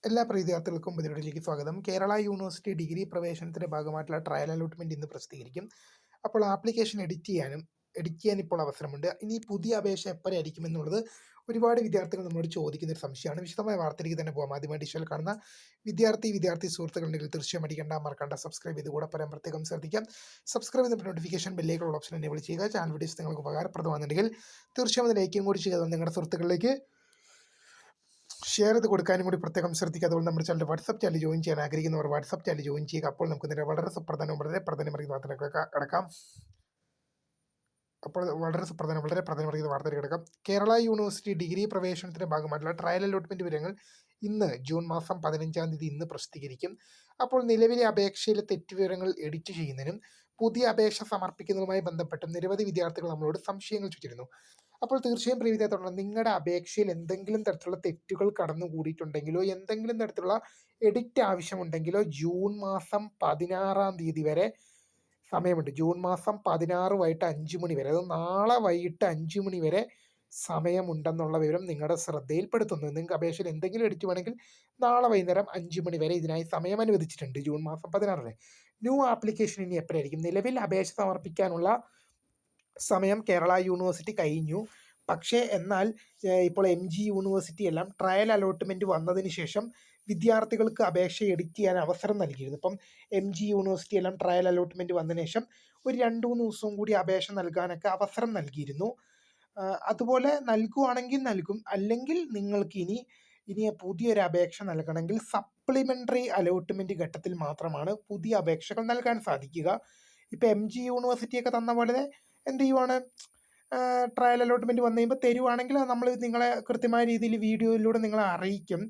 എല്ലാ വിദ്യാർത്ഥികൾക്കും ഇതിലേക്ക് സ്വാഗതം. കേരള യൂണിവേഴ്സിറ്റി ഡിഗ്രി പ്രവേശനത്തിന്റെ ഭാഗമായിട്ടുള്ള ട്രയൽ അലോട്ട്മെന്റ് ഇന്ന് പ്രസിദ്ധീകരിക്കും. അപ്പോൾ ആപ്ലിക്കേഷൻ എഡിറ്റ് ചെയ്യാൻ ഇപ്പോൾ അവസരമുണ്ട്. ഇനി പുതിയ അപേക്ഷ എപ്പോഴായിരിക്കും എന്നുള്ളത് ഒരുപാട് വിദ്യാർത്ഥികൾ നമ്മളോട് ചോദിക്കുന്ന ഒരു സംശയമാണ്. വിശദമായ വാർത്തയിലേക്ക് തന്നെ പോകാം. ആദ്യമായി ഡിജിറ്റൽ കാണുന്ന വിദ്യാർത്ഥി സുഹൃത്തുക്കളുണ്ടെങ്കിൽ തീർച്ചയായും മറക്കണ്ട സബ്സ്ക്രൈബ് ചെയ്ത് കൂടെ പറയാൻ പ്രത്യേകം ശ്രദ്ധിക്കാം. സബ്സ്ക്രൈബ് ചെയ്ത നോട്ടിഫിക്കേഷൻ ബെല്ലേക്കുള്ള ഓപ്ഷൻ എനേബിൾ ചെയ്യുക. ചാനൽ വീഡിയോസ് നിങ്ങൾക്ക് ഉപകാരപ്രദമാണെന്നുണ്ടെങ്കിൽ തീർച്ചയായും അത് ലൈക്കും കൂടി ചെയ്യുക. നിങ്ങളുടെ സുഹൃത്തുക്കളിലേക്ക് ഷെയർ ചെയ്ത് കൊടുക്കാനും കൂടി പ്രത്യേകം ശ്രദ്ധിക്കുക. അതുകൊണ്ട് നമ്മുടെ ചാനൽ വാട്സപ്പ് ചാനൽ ജോയിൻ ചെയ്യാൻ ആഗ്രഹിക്കുന്നവർ വാട്സപ്പ് ചാനൽ ജോയിൻ ചെയ്യുക. അപ്പോൾ നമുക്ക് ഇതിൻ്റെ വളരെ പ്രധാനമറിയുന്ന വാർത്തയിലേക്ക് കിടക്കാം. കേരള യൂണിവേഴ്സിറ്റി ഡിഗ്രി പ്രവേശനത്തിന്റെ ഭാഗമായിട്ടുള്ള ട്രയൽ അലോട്ട്മെന്റ് വിവരങ്ങൾ ഇന്ന് ജൂൺ മാസം 15-ാം തീയതി ഇന്ന് പ്രസിദ്ധീകരിക്കും. അപ്പോൾ നിലവിലെ അപേക്ഷയിലെ തെറ്റുവിവരങ്ങൾ എഡിറ്റ് ചെയ്യുന്നതിനും പുതിയ അപേക്ഷ സമർപ്പിക്കുന്നതുമായി ബന്ധപ്പെട്ടും നിരവധി വിദ്യാർത്ഥികൾ നമ്മളോട് സംശയങ്ങൾ ചോദിച്ചിരുന്നു. അപ്പോൾ തീർച്ചയായും പ്രിയ വിദ്യാർത്ഥികൾ, നിങ്ങളുടെ അപേക്ഷയിൽ എന്തെങ്കിലും തരത്തിലുള്ള തെറ്റുകൾ കടന്നുകൂടിയിട്ടുണ്ടെങ്കിലോ എന്തെങ്കിലും തരത്തിലുള്ള എഡിറ്റ് ആവശ്യമുണ്ടെങ്കിലോ ജൂൺ മാസം 16-ാം തീയതി വരെ സമയമുണ്ട്. ജൂൺ മാസം 16 വൈകിട്ട് 5 മണി വരെ, അത് നാളെ വൈകിട്ട് 5 മണി വരെ സമയമുണ്ടെന്നുള്ള വിവരം നിങ്ങളുടെ ശ്രദ്ധയിൽപ്പെടുത്തുന്നു. നിങ്ങൾക്ക് അപേക്ഷയിൽ എന്തെങ്കിലും എഡിറ്റ് വേണമെങ്കിൽ നാളെ വൈകുന്നേരം 5 മണി വരെ ഇതിനായി സമയം അനുവദിച്ചിട്ടുണ്ട്. ജൂൺ മാസം 16 ന്യൂ ആപ്ലിക്കേഷൻ ഇനി എപ്പോഴായിരിക്കും? നിലവിൽ അപേക്ഷ സമർപ്പിക്കാനുള്ള സമയം കേരള യൂണിവേഴ്സിറ്റി കഴിഞ്ഞു. പക്ഷേ എന്നാൽ ഇപ്പോൾ MG യൂണിവേഴ്സിറ്റി എല്ലാം ട്രയൽ അലോട്ട്മെന്റ് വന്നതിന് ശേഷം വിദ്യാർത്ഥികൾക്ക് അപേക്ഷ എഡിറ്റ് ചെയ്യാൻ അവസരം നൽകിയിരുന്നു. ഇപ്പം MG യൂണിവേഴ്സിറ്റി എല്ലാം ട്രയൽ അലോട്ട്മെന്റ് വന്നതിന് ശേഷം ഒരു 2-3 ദിവസവും കൂടി അപേക്ഷ നൽകാനൊക്കെ അവസരം നൽകിയിരുന്നു. അതുപോലെ നൽകുവാണെങ്കിൽ നൽകും, അല്ലെങ്കിൽ നിങ്ങൾക്ക് ഇനി പുതിയൊരു അപേക്ഷ നൽകണമെങ്കിൽ സപ്ലിമെൻ്ററി അലോട്ട്മെന്റ് ഘട്ടത്തിൽ മാത്രമാണ് പുതിയ അപേക്ഷകൾ നൽകാൻ സാധിക്കുക. ഇപ്പം MG യൂണിവേഴ്സിറ്റിയൊക്കെ തന്ന പോലെ എന്ത് ചെയ്യുവാണ്, ട്രയൽ അലോട്ട്മെന്റ് വന്നു കഴിയുമ്പോൾ തരുവാണെങ്കിൽ നമ്മൾ നിങ്ങളെ കൃത്യമായ രീതിയിൽ വീഡിയോയിലൂടെ നിങ്ങളെ അറിയിക്കും.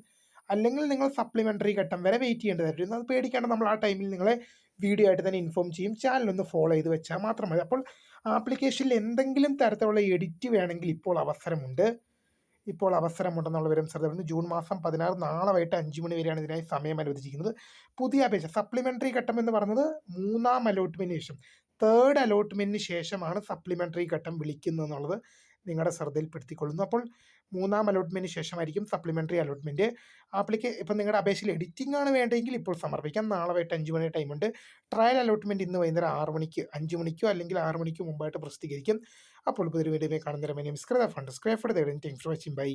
അല്ലെങ്കിൽ നിങ്ങൾ സപ്ലിമെൻ്ററി ഘട്ടം വരെ വെയിറ്റ് ചെയ്യേണ്ടതായിട്ട്. അത് പേടിക്കേണ്ട, നമ്മൾ ആ ടൈമിൽ നിങ്ങളെ വീഡിയോ ആയിട്ട് തന്നെ ഇൻഫോം ചെയ്യും. ചാനലൊന്ന് ഫോളോ ചെയ്ത് വെച്ചാൽ മാത്രം മതി. അപ്പോൾ ആപ്ലിക്കേഷനിൽ എന്തെങ്കിലും തരത്തിലുള്ള എഡിറ്റ് വേണമെങ്കിൽ ഇപ്പോൾ അവസരമുണ്ടെന്നുള്ള വിവരം ശ്രദ്ധ. ജൂൺ മാസം 16 നാളെ വൈകിട്ട് 5 മണി വരെയാണ് ഇതിനായി സമയം അനുവദിച്ചിരിക്കുന്നത്. പുതിയ അപേക്ഷ സപ്ലിമെൻ്ററി ഘട്ടം എന്ന് പറയുന്നത് 3-ാം അലോട്ട്മെന്റിന് ശേഷം, 3rd അലോട്ട്മെന്റിന് ശേഷമാണ് സപ്ലിമെൻ്ററി ഘട്ടം വിളിക്കുന്നത് എന്നുള്ളത് നിങ്ങളുടെ ശ്രദ്ധയിൽപ്പെടുത്തിക്കൊള്ളുന്നു. അപ്പോൾ 3-ാം അലോട്ട്മെന്റിന് ശേഷമായിരിക്കും സപ്ലിമെൻ്ററി അലോട്ട്മെന്റ്. ഇപ്പം നിങ്ങളുടെ അപേക്ഷയിൽ എഡിറ്റിംഗ് ആണ് വേണ്ടെങ്കിൽ ഇപ്പോൾ സമർപ്പിക്കാം. നാളെ വൈകിട്ട് 5 മണി ടൈമുണ്ട്. ട്രയൽ അലോട്ട്മെന്റ് ഇന്ന് വൈകുന്നേരം 6 മണിക്ക്, 5 മണിക്കോ അല്ലെങ്കിൽ 6 മണിക്കോ മുമ്പായിട്ട് പ്രസിദ്ധീകരിക്കും. അപ്പോൾ പുതിയൊരു വീഡിയോ കാണുന്നവരെ മൈ നെയിം ഈസ് കൃത ഫണ്ട് സ്ക്രൈഫഡ്. Thanks for watching. ബൈ.